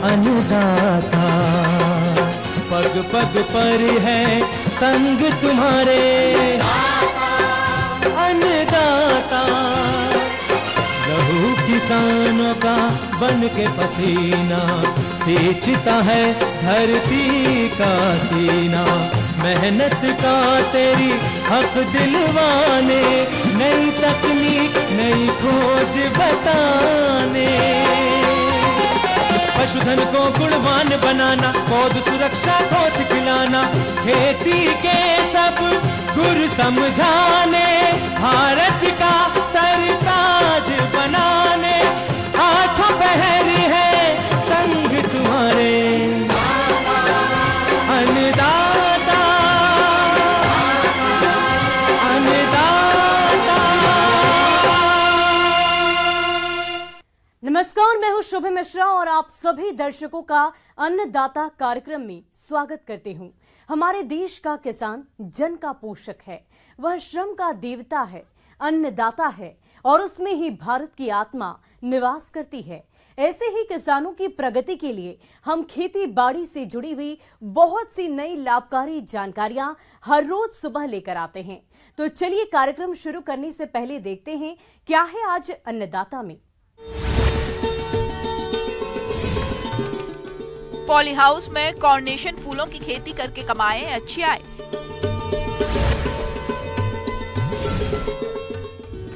अन्नदाता। पग पग पर है संग तुम्हारे अन्नदाता। लहू किसानों का बन के पसीना सींचता है धरती का सीना। मेहनत का तेरी हक दिलवाने, नई तकनीक नई खोज बताने। पशुधन को गुणवान बनाना, पौध सुरक्षा को सिखलाना, खेती के सब गुर समझाने, भारत का सरताज बनाने। हाथों पहर है संग तुम्हारे अन्नदाता अन्नदाता। नमस्कार, मैं हूं शुभ मिश्रा और आप सभी दर्शकों का अन्नदाता कार्यक्रम में स्वागत करती हूं। हमारे देश का किसान जन का पोषक है, वह श्रम का देवता है, अन्नदाता है और उसमें ही भारत की आत्मा निवास करती है। ऐसे ही किसानों की प्रगति के लिए हम खेती बाड़ी से जुड़ी हुई बहुत सी नई लाभकारी जानकारियां हर रोज सुबह लेकर आते हैं। तो चलिए कार्यक्रम शुरू करने से पहले देखते हैं क्या है आज अन्नदाता में। पॉली हाउस में कॉर्नेशन फूलों की खेती करके कमाएं अच्छी आय।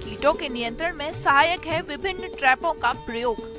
कीटों के नियंत्रण में सहायक है विभिन्न ट्रैपों का प्रयोग।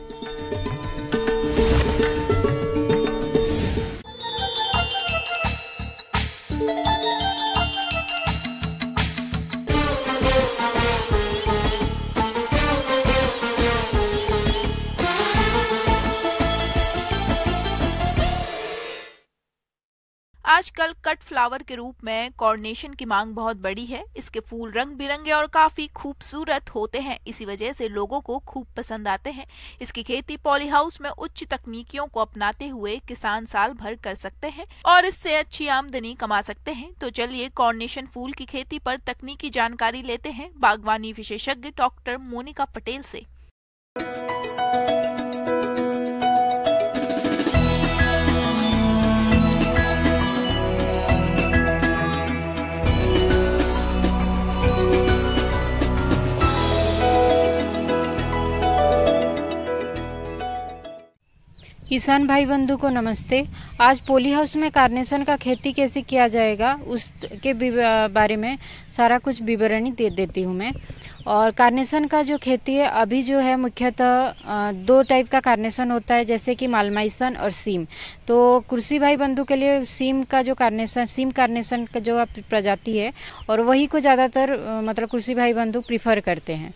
आजकल कट फ्लावर के रूप में कॉर्नेशन की मांग बहुत बड़ी है। इसके फूल रंग बिरंगे और काफी खूबसूरत होते हैं, इसी वजह से लोगों को खूब पसंद आते हैं। इसकी खेती पॉली हाउस में उच्च तकनीकियों को अपनाते हुए किसान साल भर कर सकते हैं और इससे अच्छी आमदनी कमा सकते हैं। तो चलिए कॉर्नेशन फूल की खेती पर तकनीकी जानकारी लेते हैं बागवानी विशेषज्ञ डॉक्टर मोनिका पटेल से। किसान भाई बंधु को नमस्ते। आज पॉली हाउस में कार्नेशन का खेती कैसे किया जाएगा उसके बारे में सारा कुछ विवरणी दे देती हूँ मैं। और कार्नेशन का जो खेती है अभी जो है मुख्यतः दो टाइप का कार्नेशन होता है, जैसे कि मालमाइसन और सीम। तो कृषि भाई बंधु के लिए सीम का जो कार्नेशन, सीम कार्नेशन का जो प्रजाति है और वही को ज़्यादातर मतलब कृषि भाई बंधु प्रीफर करते हैं।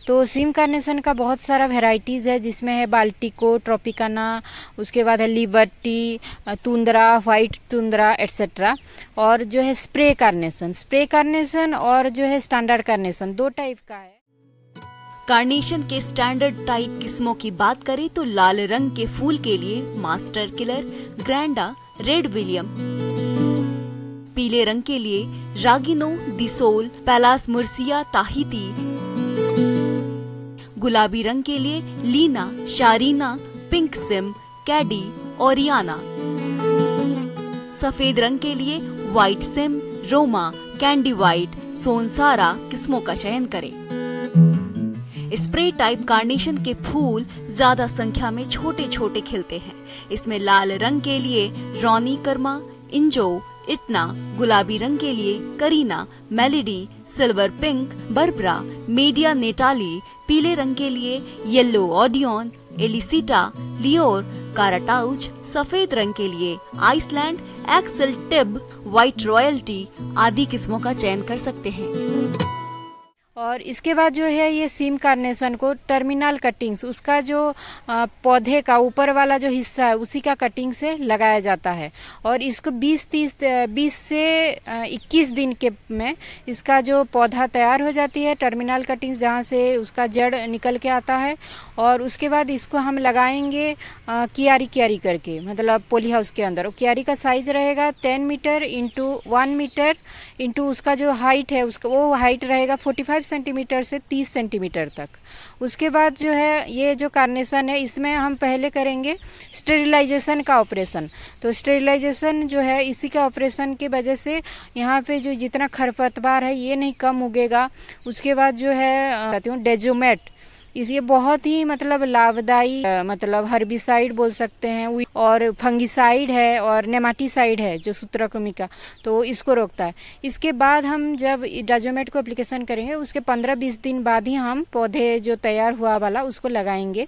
तो सीम कार्नेशन का बहुत सारा वेराइटीज़ है, जिसमें है बाल्टिको, ट्रॉपिकाना, उसके बाद है liberty, tundra, white tundra etcetera. और जो है स्प्रे कार्नेशन और जो है स्टैंडर्ड कार्नेशन, दो टाइप का है। कार्नेशन के स्टैंडर्ड टाइप किस्मों की बात करें तो लाल रंग के फूल के लिए मास्टर किलर, ग्रैंडा, रेड विलियम। पीले रंग के लिए रागिनो, डिसोल, पैलास मुर्सिया, ताहिती। गुलाबी रंग के लिए Leena, Sharina, pink Sim, Cady, Oriana. सफेद रंग के लिए white Sim, Roma, candy white, Sonsara किस्मों का चयन करें। स्प्रे टाइप कार्नेशन के फूल ज्यादा संख्या में छोटे छोटे खिलते हैं। इसमें लाल रंग के लिए रॉनी कर्मा, इंजो, इटना, गुलाबी रंग के लिए Kareena, Melody, silver pink, Barbara, media Natalie, पीले रंग के लिए येलो ऑडियन, एलिसिटा, लियोर, काराटाउच, सफेद रंग के लिए आइसलैंड, एक्सेल टिब, व्हाइट रॉयल्टी आदि किस्मों का चयन कर सकते हैं। और इसके बाद जो है ये सीम कार्नेशन को टर्मिनल कटिंग्स, उसका जो पौधे का ऊपर वाला जो हिस्सा है उसी का कटिंग से लगाया जाता है। और इसको 20 से 21 दिन के में इसका जो पौधा तैयार हो जाती है, टर्मिनल कटिंग्स जहाँ से उसका जड़ निकल के आता है। और उसके बाद इसको हम लगाएंगे कियारी करके, मतलब पॉली हाउस के अंदर। कियारी का साइज रहेगा 10 मीटर इंटू 1 मीटर इंटू उसका जो हाइट है उसका वो हाइट रहेगा 45 सेंटीमीटर से 30 सेंटीमीटर तक। उसके बाद जो है ये जो कार्नेशन है इसमें हम पहले करेंगे स्टेरिलाइजेशन का ऑपरेशन। तो स्टेरिलाइजेशन जो है इसी का ऑपरेशन की वजह से यहाँ पे जो जितना खरपतवार है ये नहीं कम उगेगा। उसके बाद जो है कहती हूँ डेजोमेट, ये बहुत ही मतलब लाभदायी मतलब हर्बिसाइड बोल सकते हैं, और फंगिसाइड है और नेमाटीसाइड है जो सूत्रकृमि का, तो इसको रोकता है। इसके बाद हम जब डाइजोमेट को एप्लीकेशन करेंगे उसके 15-20 दिन बाद ही हम पौधे जो तैयार हुआ वाला उसको लगाएंगे।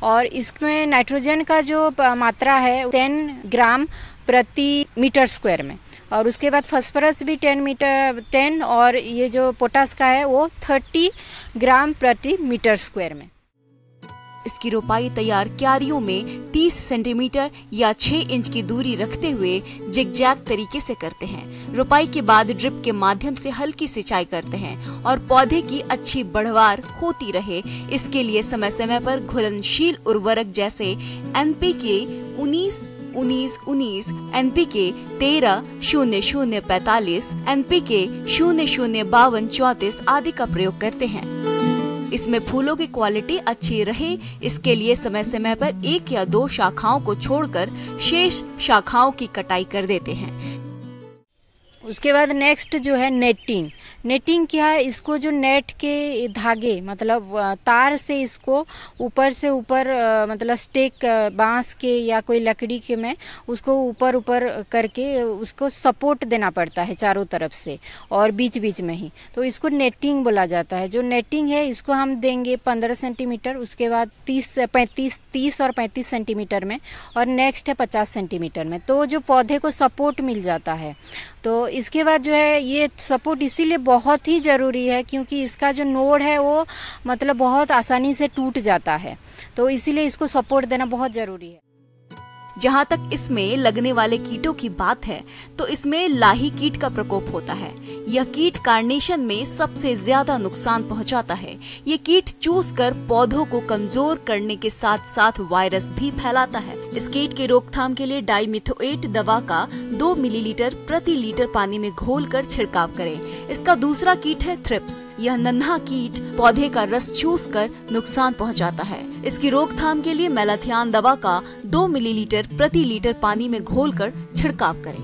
और इसमें नाइट्रोजन का जो मात्रा है 10 ग्राम प्रति मीटर स्क्वायर में, और उसके बाद फास्फोरस भी 10 और ये जो पोटास का है वो 30 ग्राम प्रति मीटर स्क्वायर में। इसकी रोपाई तैयार क्यारियों में 30 सेंटीमीटर या 6 इंच की दूरी रखते हुए जिगजैग तरीके से करते हैं। रोपाई के बाद ड्रिप के माध्यम से हल्की सिंचाई करते हैं और पौधे की अच्छी बढ़वार होती रहे इसके लिए समय समय पर घुलनशील उर्वरक जैसे NPK 19-19-19, NPK 13-00-45, NPK 00-52-34 आदि का प्रयोग करते हैं। इसमें फूलों की क्वालिटी अच्छी रहे इसके लिए समय समय पर 1 या 2 शाखाओं को छोड़कर शेष शाखाओं की कटाई कर देते हैं। उसके बाद नेक्स्ट जो है नेटिंग क्या है, इसको जो नेट के धागे मतलब तार से इसको ऊपर से ऊपर मतलब स्टेक बांस के या कोई लकड़ी के में उसको ऊपर करके उसको सपोर्ट देना पड़ता है चारों तरफ से और बीच बीच में ही, तो इसको नेटिंग बोला जाता है। जो नेटिंग है इसको हम देंगे 15 सेंटीमीटर, उसके बाद 30 और 35 सेंटीमीटर में, और नेक्स्ट है 50 सेंटीमीटर में, तो जो पौधे को सपोर्ट मिल जाता है। तो इसके बाद जो है ये सपोर्ट इसीलिए बहुत ही ज़रूरी है क्योंकि इसका जो नोड है वो मतलब बहुत आसानी से टूट जाता है, तो इसीलिए इसको सपोर्ट देना बहुत ज़रूरी है। जहाँ तक इसमें लगने वाले कीटों की बात है तो इसमें लाही कीट का प्रकोप होता है। यह कीट कार्नेशन में सबसे ज्यादा नुकसान पहुँचाता है। ये कीट चूस कर पौधों को कमजोर करने के साथ साथ वायरस भी फैलाता है। इस कीट की रोकथाम के लिए डाइमिथोएट दवा का 2 मिलीलीटर प्रति लीटर पानी में घोलकर छिड़काव करें। इसका दूसरा कीट है थ्रिप्स। यह नन्हा कीट पौधे का रस चूस कर नुकसान पहुँचाता है। इसकी रोकथाम के लिए मेलाथियान दवा का 2 मिलीलीटर प्रति लीटर पानी में घोलकर छिड़काव करें।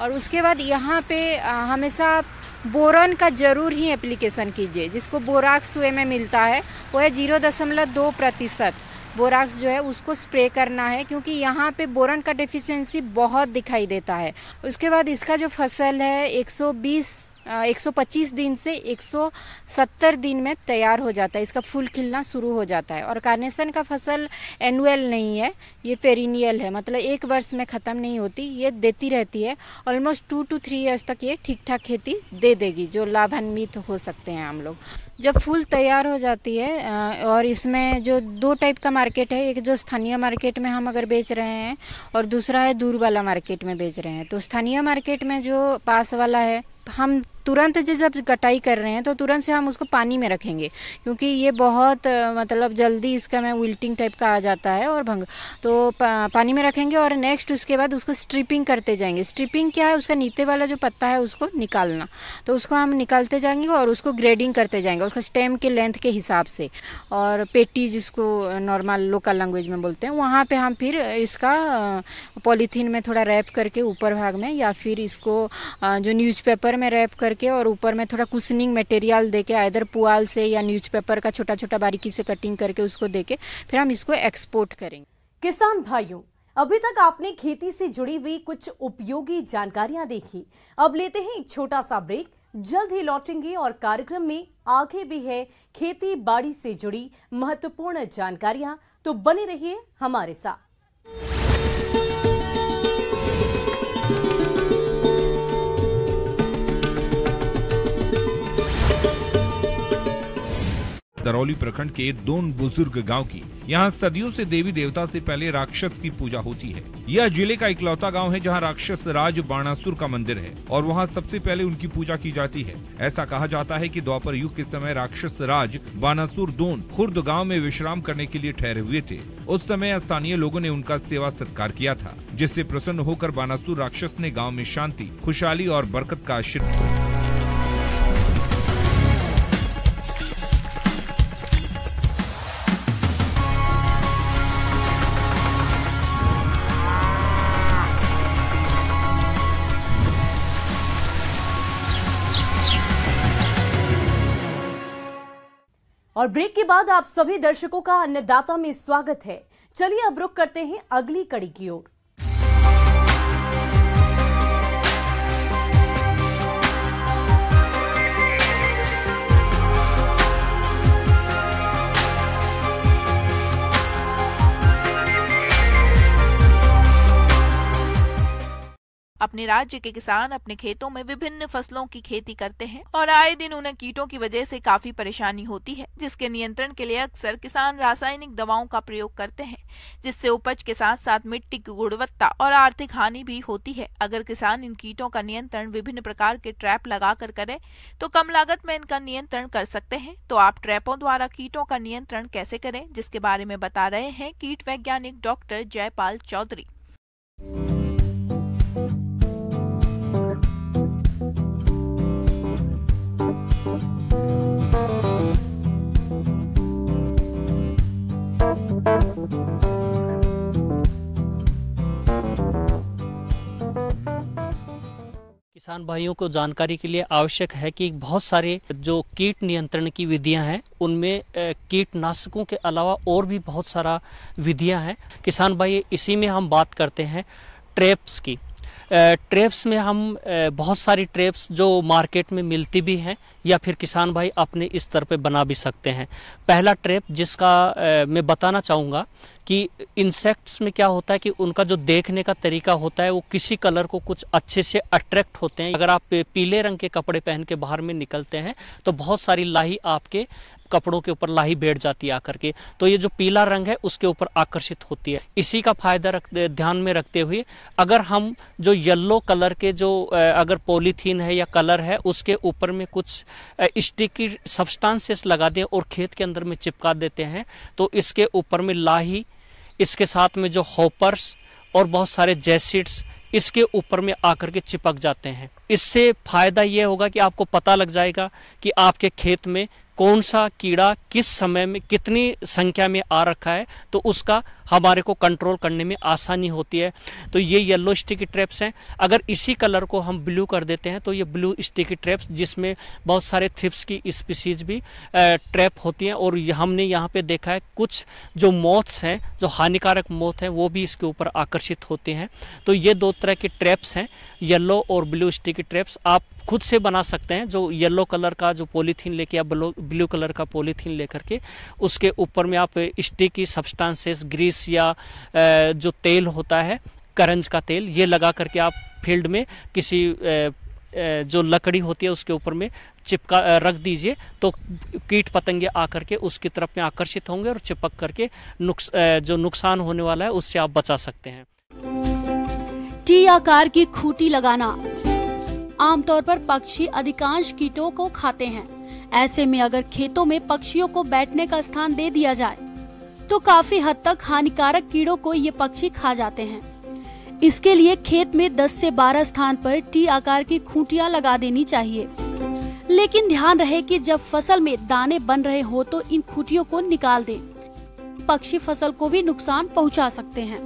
और उसके बाद यहाँ पे हमेशा बोरॉन का जरूर ही एप्लीकेशन कीजिए, जिसको बोराक्स वे में मिलता है वो है 0.2% बोराक्स जो है उसको स्प्रे करना है क्योंकि यहाँ पे बोरॉन का डेफिशिएंसी बहुत दिखाई देता है। उसके बाद इसका जो फसल है 125 दिन से 170 दिन में तैयार हो जाता है, इसका फूल खिलना शुरू हो जाता है। और कार्नेशन का फसल एनुअल नहीं है, ये पेरिनियल है, मतलब 1 वर्ष में ख़त्म नहीं होती, ये देती रहती है। ऑलमोस्ट 2 to 3 ईयर्स तक ये ठीक ठाक खेती दे देगी जो लाभान्वित हो सकते हैं हम लोग। जब फूल तैयार हो जाती है और इसमें जो 2 टाइप का मार्केट है, एक जो स्थानीय मार्केट में हम अगर बेच रहे हैं और दूसरा है दूर वाला मार्केट में बेच रहे हैं। तो स्थानीय मार्केट में जो पास वाला है हम तुरंत जब कटाई कर रहे हैं तो तुरंत से हम उसको पानी में रखेंगे क्योंकि ये बहुत मतलब जल्दी इसका में विल्टिंग टाइप का आ जाता है और भंग, तो पानी में रखेंगे और नेक्स्ट उसके बाद उसको स्ट्रिपिंग करते जाएंगे। स्ट्रिपिंग क्या है, उसका नीचे वाला जो पत्ता है उसको निकालना, तो उसको हम निकालते जाएंगे और उसको ग्रेडिंग करते जाएंगे उसका स्टेम के लेंथ के हिसाब से। और पेटी जिसको नॉर्मल लोकल लैंग्वेज में बोलते हैं, वहाँ पे हम फिर इसका पॉलीथीन में थोड़ा रैप करके ऊपर भाग में या फिर इसको जो न्यूज़पेपर में रैप करके और ऊपर में थोड़ा कुशनिंग मटेरियल देके आइदर पुआल से या न्यूज़पेपर का छोटा छोटा बारीकी से कटिंग करके उसको देके फिर हम इसको एक्सपोर्ट करेंगे। किसान भाइयों, अभी तक आपने खेती से जुड़ी हुई कुछ उपयोगी जानकारियां देखी। अब लेते हैं एक छोटा सा ब्रेक, जल्द ही लौटेंगे और कार्यक्रम में आगे भी है खेती बाड़ी से जुड़ी महत्वपूर्ण जानकारियां, तो बने रहिए हमारे साथ। दरौली प्रखंड के दोन बुजुर्ग गांव की यहाँ सदियों से देवी देवता से पहले राक्षस की पूजा होती है। यह जिले का इकलौता गांव है जहाँ राक्षस राज बाणासुर का मंदिर है और वहाँ सबसे पहले उनकी पूजा की जाती है। ऐसा कहा जाता है कि द्वापर युग के समय राक्षस राज बाणासुर दोन खुर्द गांव में विश्राम करने के लिए ठहरे हुए थे। उस समय स्थानीय लोगों ने उनका सेवा सत्कार किया था, जिससे प्रसन्न होकर बाणासुर राक्षस ने गाँव में शांति, खुशहाली और बरकत का आशीर्वाद दिया। और ब्रेक के बाद आप सभी दर्शकों का अन्नदाता में स्वागत है। चलिए अब रुक करते हैं अगली कड़ी की ओर। अपने राज्य के किसान अपने खेतों में विभिन्न फसलों की खेती करते हैं और आए दिन उन्हें कीटों की वजह से काफी परेशानी होती है, जिसके नियंत्रण के लिए अक्सर किसान रासायनिक दवाओं का प्रयोग करते हैं, जिससे उपज के साथ साथ मिट्टी की गुणवत्ता और आर्थिक हानि भी होती है। अगर किसान इन कीटों का नियंत्रण विभिन्न प्रकार के ट्रैप लगाकर करे तो कम लागत में इनका नियंत्रण कर सकते हैं। तो आप ट्रैपों द्वारा कीटों का नियंत्रण कैसे करें, जिसके बारे में बता रहे हैं कीट वैज्ञानिक डॉक्टर जयपाल चौधरी। किसान भाइयों को जानकारी के लिए आवश्यक है कि बहुत सारे जो कीट नियंत्रण की विधियां हैं उनमें कीटनाशकों के अलावा और भी बहुत सारा विधियां हैं। किसान भाई इसी में हम बात करते हैं ट्रैप्स की। ट्रैप्स में हम बहुत सारी ट्रैप्स जो मार्केट में मिलती भी हैं या फिर किसान भाई अपने स्तर पे बना भी सकते हैं। पहला ट्रैप जिसका मैं बताना चाहूँगा कि इंसेक्ट्स में क्या होता है कि उनका जो देखने का तरीका होता है वो किसी कलर को कुछ अच्छे से अट्रैक्ट होते हैं। अगर आप पीले रंग के कपड़े पहन के बाहर में निकलते हैं तो बहुत सारी लाही आपके कपड़ों के ऊपर लाही बैठ जाती है आकर के, तो ये जो पीला रंग है उसके ऊपर आकर्षित होती है। इसी का फायदा ध्यान में रखते हुए अगर हम जो येलो कलर के जो अगर पॉलीथीन है या कलर है उसके ऊपर में कुछ स्टिकी सब्सटेंसेस लगा दें और खेत के अंदर में चिपका देते हैं तो इसके ऊपर में लाही, इसके साथ में जो हॉपर्स और बहुत सारे जैसिड्स इसके ऊपर में आकर के चिपक जाते हैं। इससे फायदा ये होगा कि आपको पता लग जाएगा कि आपके खेत में कौन सा कीड़ा किस समय में कितनी संख्या में आ रखा है, तो उसका हमारे को कंट्रोल करने में आसानी होती है। तो ये येलो स्टिकी ट्रैप्स हैं। अगर इसी कलर को हम ब्लू कर देते हैं तो ये ब्लू स्टिकी ट्रैप्स जिसमें बहुत सारे थ्रिप्स की स्पीसीज भी ट्रैप होती हैं। और हमने यहाँ पे देखा है कुछ जो मॉथ्स हैं, जो हानिकारक मॉथ हैं, वो भी इसके ऊपर आकर्षित होते हैं। तो ये दो तरह के ट्रैप्स हैं, येलो और ब्लू स्टिकी ट्रैप्स। आप खुद से बना सकते हैं। जो येलो कलर का जो पॉलीथीन लेके या ब्लू कलर का पॉलीथीन लेकर के उसके ऊपर में आप स्टिकी सब्सटेंसेस, ग्रीस या जो तेल होता है करंज का तेल, ये लगा करके आप फील्ड में किसी जो लकड़ी होती है उसके ऊपर में चिपका रख दीजिए तो कीट पतंगे आकर के उसकी तरफ में आकर्षित होंगे और चिपक करके जो नुकसान होने वाला है उससे आप बचा सकते हैं। टी आकार की खूंटी लगाना। आमतौर पर पक्षी अधिकांश कीटों को खाते हैं। ऐसे में अगर खेतों में पक्षियों को बैठने का स्थान दे दिया जाए तो काफी हद तक हानिकारक कीड़ों को ये पक्षी खा जाते हैं। इसके लिए खेत में 10 से 12 स्थान पर टी आकार की खूंटियां लगा देनी चाहिए। लेकिन ध्यान रहे कि जब फसल में दाने बन रहे हो तो इन खूंटियों को निकाल दें। पक्षी फसल को भी नुकसान पहुंचा सकते हैं।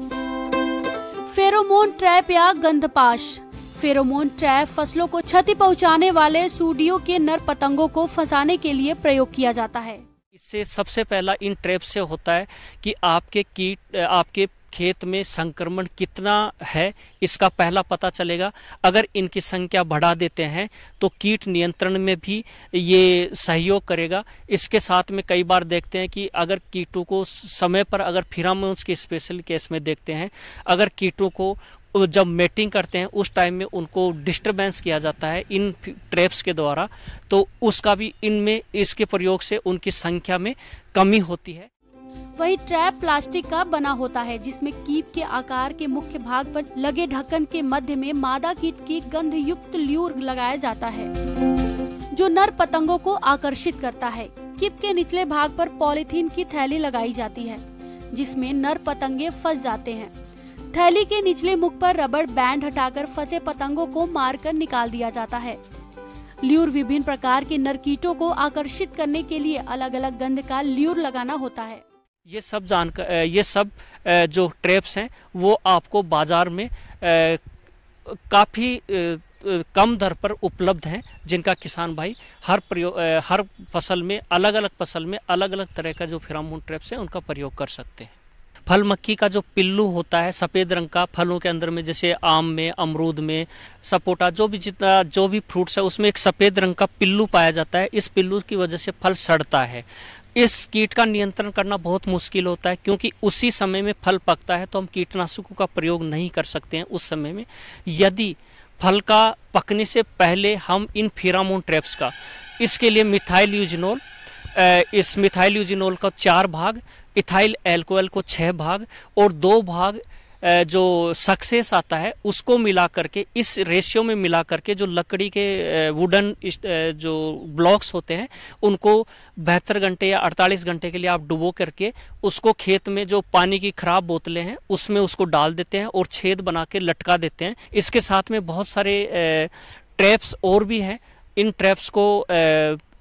फेरोमोन ट्रैप या गंधपाश। फेरोमोन ट्रैप फसलों को क्षति पहुंचाने वाले सूडियों के नर पतंगों को फंसाने के लिए प्रयोग किया जाता है। इससे सबसे पहला इन ट्रैप से होता है कि आपके खेत में संक्रमण कितना है इसका पहला पता चलेगा। अगर इनकी संख्या बढ़ा देते हैं तो कीट नियंत्रण में भी ये सहयोग करेगा। इसके साथ में कई बार देखते हैं कि अगर कीटों को समय पर, अगर फिरामोन्स के स्पेशल केस में देखते हैं, अगर कीटों को जब मेटिंग करते हैं उस टाइम में उनको डिस्टरबेंस किया जाता है इन ट्रैप्स के द्वारा, तो उसका भी इनमें इसके प्रयोग से उनकी संख्या में कमी होती है। वही ट्रैप प्लास्टिक का बना होता है जिसमें कीप के आकार के मुख्य भाग पर लगे ढक्कन के मध्य में मादा कीट की गंध युक्त ल्यूर लगाया जाता है जो नर पतंगों को आकर्षित करता है। कीप के निचले भाग पर पॉलीथीन की थैली लगाई जाती है जिसमें नर पतंगे फंस जाते हैं। थैली के निचले मुख पर रबड़ बैंड हटाकर फंसे पतंगों को मारकर निकाल दिया जाता है। ल्यूर विभिन्न प्रकार के नर कीटों को आकर्षित करने के लिए अलग अलग गंध का ल्यूर लगाना होता है। ये सब जो ट्रैप्स हैं वो आपको बाजार में काफ़ी कम दर पर उपलब्ध हैं, जिनका किसान भाई हर फसल में अलग अलग तरह का जो फेरोमोन ट्रैप्स है उनका प्रयोग कर सकते हैं। फल मक्खी का जो पिल्लू होता है सफ़ेद रंग का, फलों के अंदर में जैसे आम में, अमरूद में, सपोटा, जो भी फ्रूट्स है उसमें एक सफ़ेद रंग का पिल्लू पाया जाता है। इस पिल्लू की वजह से फल सड़ता है। इस कीट का नियंत्रण करना बहुत मुश्किल होता है, क्योंकि उसी समय में फल पकता है तो हम कीटनाशकों का प्रयोग नहीं कर सकते हैं उस समय में। यदि फल का पकने से पहले हम इन फेरोमोन ट्रैप्स का, इसके लिए मिथाइल यूजिनोल, इस मिथाइल यूजिनोल का 4 भाग, इथाइल एल्कोहल को 6 भाग और 2 भाग जो सक्सेस आता है उसको मिला करके, इस रेशियो में मिला करके जो लकड़ी के वुडन जो ब्लॉक्स होते हैं उनको 72 घंटे या 48 घंटे के लिए आप डुबो करके उसको खेत में जो पानी की खराब बोतलें हैं उसमें उसको डाल देते हैं और छेद बना के लटका देते हैं। इसके साथ में बहुत सारे ट्रैप्स और भी हैं। इन ट्रैप्स को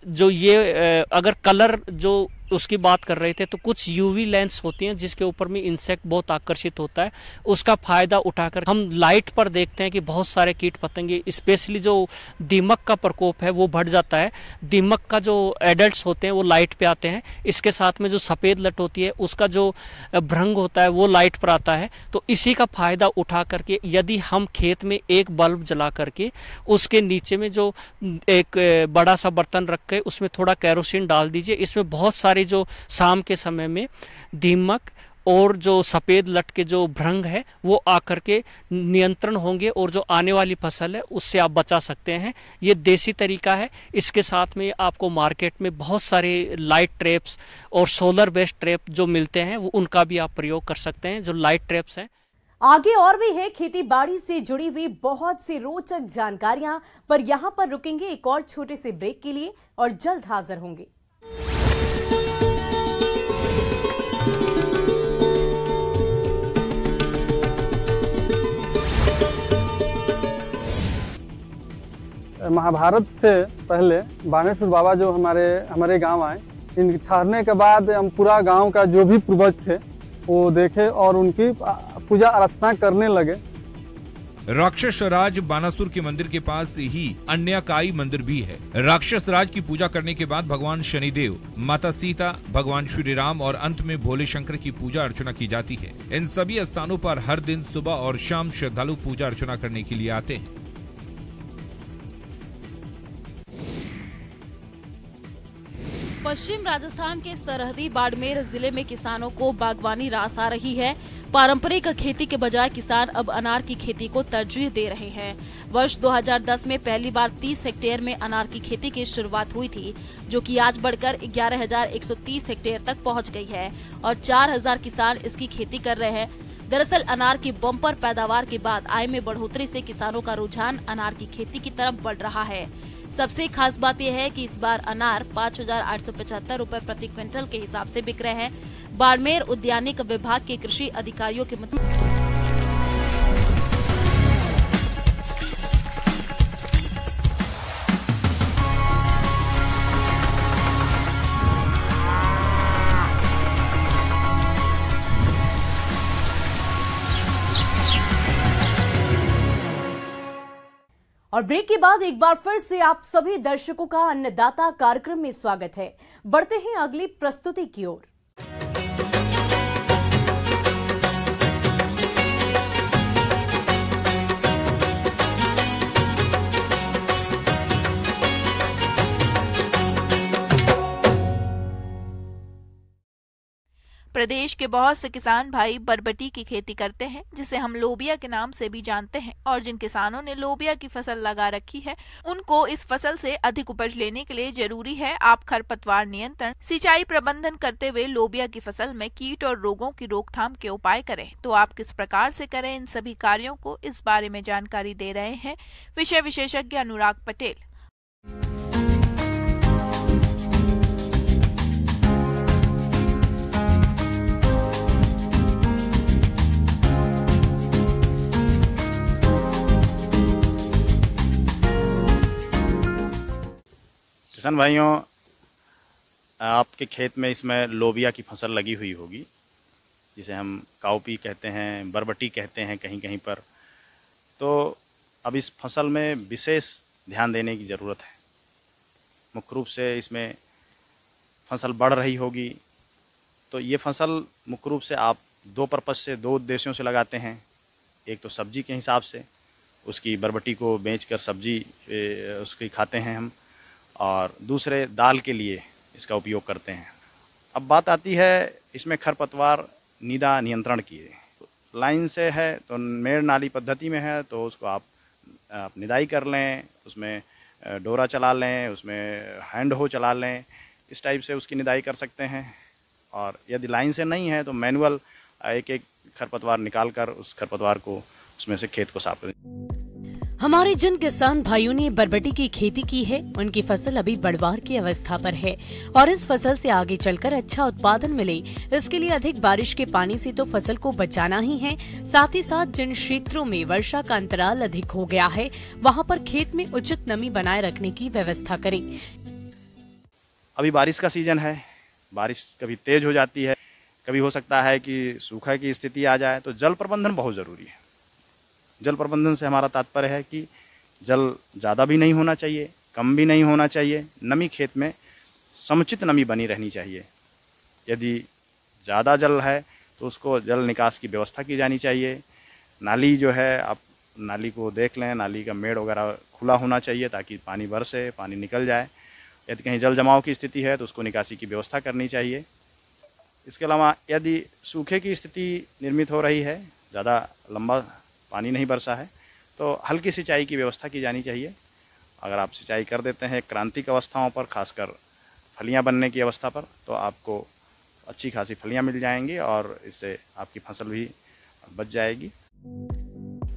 जो ये अगर कलर जो उसकी बात कर रहे थे तो कुछ यूवी लेंस होती हैं जिसके ऊपर में इंसेक्ट बहुत आकर्षित होता है, उसका फायदा उठाकर हम लाइट पर देखते हैं कि बहुत सारे कीट पतंगे, स्पेशली जो दीमक का प्रकोप है वो बढ़ जाता है। दीमक का जो एडल्ट्स होते हैं वो लाइट पे आते हैं। इसके साथ में जो सफ़ेद लट होती है उसका जो भ्रंग होता है वो लाइट पर आता है। तो इसी का फायदा उठा करके यदि हम खेत में एक बल्ब जला करके उसके नीचे में जो एक बड़ा सा बर्तन रख के उसमें थोड़ा केरोसिन डाल दीजिए, इसमें बहुत सारे जो शाम के समय में दीमक और जो सफ़ेद लट के जो भ्रंग है वो आकर के नियंत्रण होंगे और जो आने वाली फसल है उससे आप बचा सकते हैं। ये देसी तरीका है। इसके साथ में आपको मार्केट में बहुत सारे लाइट ट्रैप्स और सोलर बेस्ड ट्रैप जो मिलते हैं वो उनका भी आप प्रयोग कर सकते हैं, जो लाइट ट्रैप्स हैं। आगे और भी है खेती बाड़ी से जुड़ी हुई बहुत सी रोचक जानकारियां, पर यहां पर रुकेंगे एक और छोटे से ब्रेक के लिए और जल्द हाजिर होंगे। महाभारत से पहले बाणेश्वर बाबा जो हमारे गांव आए, इन ठहरने के बाद हम पूरा गांव का जो भी पूर्वज थे वो देखे और उनकी पूजा अर्चना करने लगे। राक्षस राज बानासुर के मंदिर के पास ही अन्यकाई मंदिर भी है। राक्षस राज की पूजा करने के बाद भगवान शनिदेव, माता सीता, भगवान श्री राम और अंत में भोले शंकर की पूजा अर्चना की जाती है। इन सभी स्थानों पर हर दिन सुबह और शाम श्रद्धालु पूजा अर्चना करने के लिए आते हैं। पश्चिम राजस्थान के सरहदी बाड़मेर जिले में किसानों को बागवानी रास आ रही है। पारंपरिक खेती के बजाय किसान अब अनार की खेती को तरजीह दे रहे हैं। वर्ष 2010 में पहली बार 30 हेक्टेयर में अनार की खेती की शुरुआत हुई थी, जो कि आज बढ़कर 11,130 हेक्टेयर तक पहुंच गई है और 4,000 किसान इसकी खेती कर रहे हैं। दरअसल अनार की बम्पर पैदावार के बाद आय में बढ़ोतरी से किसानों का रुझान अनार की खेती की तरफ बढ़ रहा है। सबसे खास बात यह है कि इस बार अनार 5,875 रुपए प्रति क्विंटल के हिसाब से बिक रहे हैं। बाड़मेर उद्यानिक विभाग के कृषि अधिकारियों के मुताबिक और ब्रेक के बाद एक बार फिर से आप सभी दर्शकों का अन्नदाता कार्यक्रम में स्वागत है। बढ़ते हैं अगली प्रस्तुति की ओर। प्रदेश के बहुत से किसान भाई बरबटी की खेती करते हैं, जिसे हम लोबिया के नाम से भी जानते हैं। और जिन किसानों ने लोबिया की फसल लगा रखी है, उनको इस फसल से अधिक उपज लेने के लिए जरूरी है आप खरपतवार नियंत्रण, सिंचाई प्रबंधन करते हुए लोबिया की फसल में कीट और रोगों की रोकथाम के उपाय करें। तो आप किस प्रकार से करें इन सभी कार्यों को, इस बारे में जानकारी दे रहे हैं विषय विशेषज्ञ अनुराग पटेल। किसान भाइयों, आपके खेत में इसमें लोबिया की फसल लगी हुई होगी, जिसे हम काउपी कहते हैं, बरबटी कहते हैं कहीं कहीं पर। तो अब इस फसल में विशेष ध्यान देने की ज़रूरत है। मुख्य रूप से इसमें फसल बढ़ रही होगी, तो ये फसल मुख्य रूप से आप दो पर्पज़ से, दो उद्देश्यों से लगाते हैं। एक तो सब्जी के हिसाब से, उसकी बरबटी को बेचकर सब्जी उसकी खाते हैं हम, और दूसरे दाल के लिए इसका उपयोग करते हैं। अब बात आती है इसमें खरपतवार निदा नियंत्रण की। लाइन से है तो मेड़ नाली पद्धति में है तो उसको आप निदाई कर लें, उसमें डोरा चला लें, उसमें हैंड हो चला लें, इस टाइप से उसकी निदाई कर सकते हैं। और यदि लाइन से नहीं है तो मैनुअल एक एक खरपतवार निकाल कर उस खरपतवार को उसमें से खेत को साफ करें। हमारे जिन किसान भाइयों ने बरबटी की खेती की है, उनकी फसल अभी बढ़वार की अवस्था पर है और इस फसल से आगे चलकर अच्छा उत्पादन मिले, इसके लिए अधिक बारिश के पानी से तो फसल को बचाना ही है। साथ ही साथ जिन क्षेत्रों में वर्षा का अंतराल अधिक हो गया है, वहां पर खेत में उचित नमी बनाए रखने की व्यवस्था करें। अभी बारिश का सीजन है, बारिश कभी तेज हो जाती है, कभी हो सकता है कि सूखा की स्थिति आ जाए, तो जल प्रबंधन बहुत ज़रूरी है। जल प्रबंधन से हमारा तात्पर्य है कि जल ज़्यादा भी नहीं होना चाहिए, कम भी नहीं होना चाहिए, नमी खेत में समुचित नमी बनी रहनी चाहिए। यदि ज़्यादा जल है तो उसको जल निकास की व्यवस्था की जानी चाहिए। नाली जो है, आप नाली को देख लें, नाली का मेड़ वगैरह खुला होना चाहिए ताकि पानी बरसे, पानी निकल जाए। यदि कहीं जल जमाव की स्थिति है तो उसको निकासी की व्यवस्था करनी चाहिए। इसके अलावा यदि सूखे की स्थिति निर्मित हो रही है, ज़्यादा लंबा पानी नहीं बरसा है, तो हल्की सिंचाई की व्यवस्था की जानी चाहिए। अगर आप सिंचाई कर देते हैं क्रांतिक अवस्थाओं पर, खासकर फलियां बनने की अवस्था पर, तो आपको अच्छी खासी फलियां मिल जाएंगी और इससे आपकी फसल भी बच जाएगी।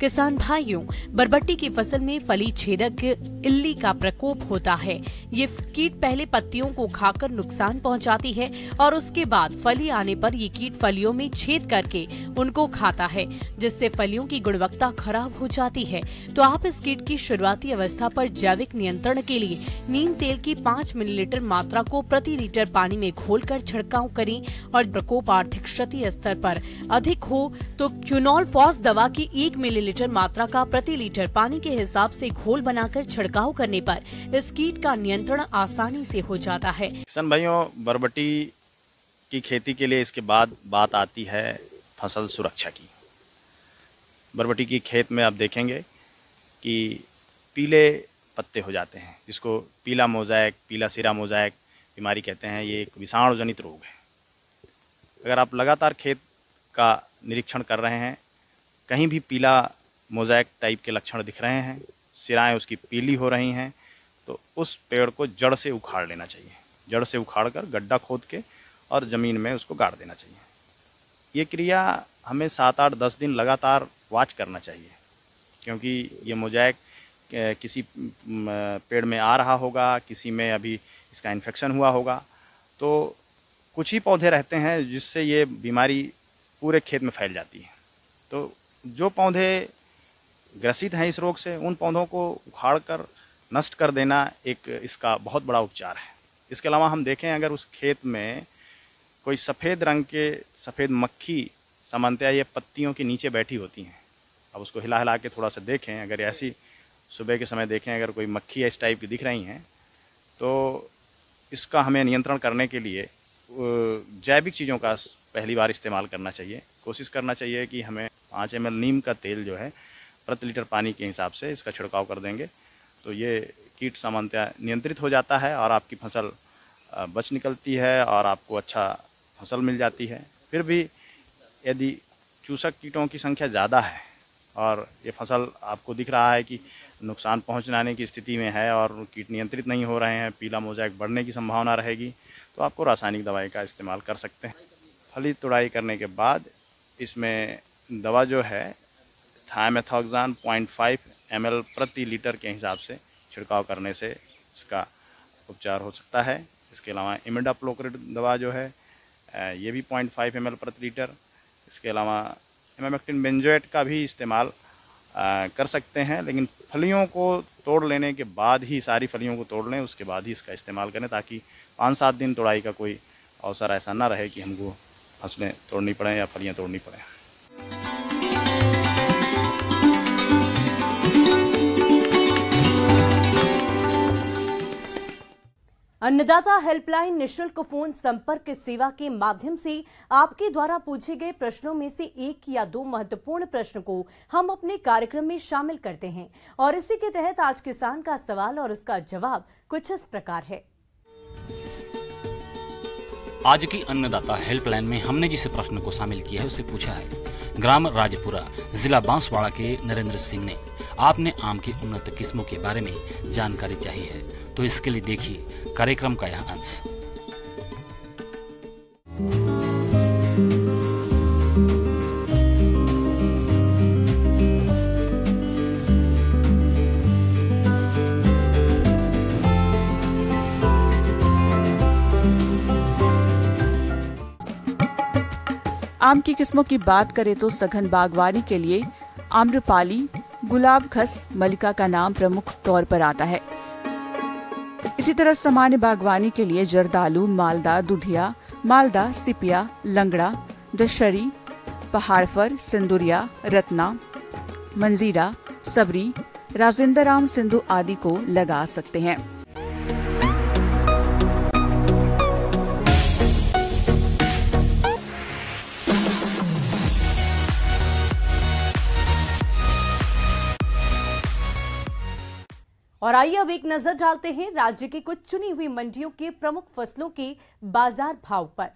किसान भाइयों, बरबटी की फसल में फली छेदक इल्ली का प्रकोप होता है। ये कीट पहले पत्तियों को खाकर नुकसान पहुंचाती है और उसके बाद फली आने पर ये कीट फलियों में छेद करके उनको खाता है, जिससे फलियों की गुणवत्ता खराब हो जाती है। तो आप इस कीट की शुरुआती अवस्था पर जैविक नियंत्रण के लिए नीम तेल की 5 मिलीलीटर मात्रा को प्रति लीटर पानी में घोलकर छिड़काव करें और प्रकोप आर्थिक क्षति स्तर पर अधिक हो तो क्यूनोल फॉस दवा की 1 मिलीलीटर मात्रा का प्रति लीटर पानी के हिसाब से घोल बनाकर छिड़काव करने पर इस कीट का नियंत्रण आसानी से हो जाता है। किसान भाइयों, बरबटी की खेती के लिए इसके बाद बात आती है फसल सुरक्षा की। बरबटी की खेत में आप देखेंगे कि पीले पत्ते हो जाते हैं, जिसको पीला मोज़ेक, पीला सिरा मोज़ेक बीमारी कहते हैं। ये एक विषाणु जनित रोग है। अगर आप लगातार खेत का निरीक्षण कर रहे हैं, कहीं भी पीला मोज़ेक टाइप के लक्षण दिख रहे हैं, सिराएं उसकी पीली हो रही हैं, तो उस पेड़ को जड़ से उखाड़ लेना चाहिए। जड़ से उखाड़ कर गड्ढा खोद के और ज़मीन में उसको गाड़ देना चाहिए। ये क्रिया हमें 7, 8, 10 दिन लगातार वॉच करना चाहिए, क्योंकि ये मोज़ेक किसी पेड़ में आ रहा होगा, किसी में अभी इसका इन्फेक्शन हुआ होगा। तो कुछ ही पौधे रहते हैं जिससे ये बीमारी पूरे खेत में फैल जाती है। तो जो पौधे ग्रसित हैं इस रोग से, उन पौधों को उखाड़ कर नष्ट कर देना एक इसका बहुत बड़ा उपचार है। इसके अलावा हम देखें, अगर उस खेत में कोई सफ़ेद रंग के सफ़ेद मक्खी सामान्यतः ये पत्तियों के नीचे बैठी होती हैं, अब उसको हिला हिला के थोड़ा सा देखें, अगर ऐसी सुबह के समय देखें अगर कोई मक्खी इस टाइप की दिख रही हैं, तो इसका हमें नियंत्रण करने के लिए जैविक चीज़ों का पहली बार इस्तेमाल करना चाहिए। कोशिश करना चाहिए कि हमें 5 ml नीम का तेल जो है प्रति लीटर पानी के हिसाब से इसका छिड़काव कर देंगे, तो ये कीट सामान्यतः नियंत्रित हो जाता है और आपकी फसल बच निकलती है और आपको अच्छा फसल मिल जाती है। फिर भी यदि चूसक कीटों की संख्या ज़्यादा है और ये फसल आपको दिख रहा है कि नुकसान पहुंचाने की स्थिति में है और कीट नियंत्रित नहीं हो रहे हैं, पीला मोज़ेक बढ़ने की संभावना रहेगी, तो आपको रासायनिक दवाई का इस्तेमाल कर सकते हैं। फली तुड़ाई करने के बाद इसमें दवा जो है थायमेथोक्साम 0.5 ml प्रति लीटर के हिसाब से छिड़काव करने से इसका उपचार हो सकता है। इसके अलावा इमिडाक्लोप्रिड दवा जो है ये भी 0.5 ml प्रति लीटर। इसके अलावा इमामेक्टिन बेंजोएट का भी इस्तेमाल कर सकते हैं, लेकिन फलियों को तोड़ लेने के बाद ही, सारी फलियों को तोड़ लें, उसके बाद ही इसका इस्तेमाल करें, ताकि 5-7 दिन तुड़ाई का कोई अवसर ऐसा ना रहे कि हमको फसलें तोड़नी पड़ें या फलियां तोड़नी पड़ें। अन्नदाता हेल्पलाइन निशुल्क फोन संपर्क सेवा के माध्यम से आपके द्वारा पूछे गए प्रश्नों में से एक या दो महत्वपूर्ण प्रश्न को हम अपने कार्यक्रम में शामिल करते हैं और इसी के तहत आज किसान का सवाल और उसका जवाब कुछ इस प्रकार है। आज की अन्नदाता हेल्पलाइन में हमने जिस प्रश्न को शामिल किया है उसे पूछा है ग्राम राजपुरा जिला बांसवाड़ा के नरेंद्र सिंह ने। आपने आम की उन्नत किस्मों के बारे में जानकारी चाहिए है तो इसके लिए देखिए कार्यक्रम का यह अंश। आम की किस्मों की बात करें तो सघन बागवानी के लिए आम्रपाली, गुलाब खस, मलिका का नाम प्रमुख तौर पर आता है। इसी तरह सामान्य बागवानी के लिए जर्दालू, मालदा, दुधिया, मालदा, सिपिया, लंगड़ा, दशहरी, पहाड़फर, सिंदुरिया, रत्ना, मंजीरा, सबरी, राजेंद्र राम सिंधु आदि को लगा सकते हैं। और आइए अब एक नजर डालते हैं राज्य की कुछ चुनी हुई मंडियों के प्रमुख फसलों के बाजार भाव पर।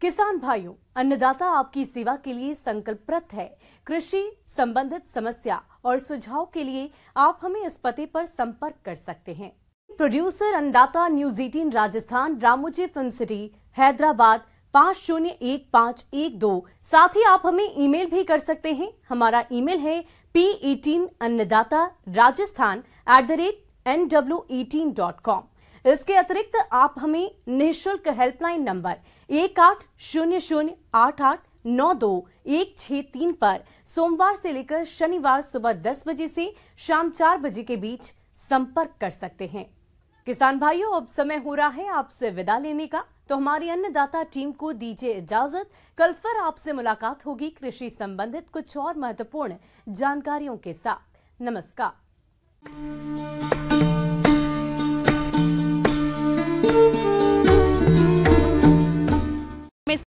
किसान भाइयों, अन्नदाता आपकी सेवा के लिए संकल्पप्रत है। कृषि संबंधित समस्या और सुझाव के लिए आप हमें इस पते पर संपर्क कर सकते हैं। प्रोड्यूसर अन्नदाता news 18 Rajasthan, Ramoji film city, Hyderabad 501512। साथ ही आप हमें ईमेल भी कर सकते हैं। हमारा ईमेल है p18annadaata@nw18.com। इसके अतिरिक्त आप हमें निःशुल्क हेल्पलाइन नंबर 180088921663 पर सोमवार से लेकर शनिवार सुबह 10 बजे से शाम 4 बजे के बीच संपर्क कर सकते हैं। किसान भाइयों, अब समय हो रहा है आपसे विदा लेने का, तो हमारी अन्नदाता टीम को दीजिए इजाजत। कल फिर आपसे मुलाकात होगी कृषि संबंधित कुछ और महत्वपूर्ण जानकारियों के साथ। नमस्कार।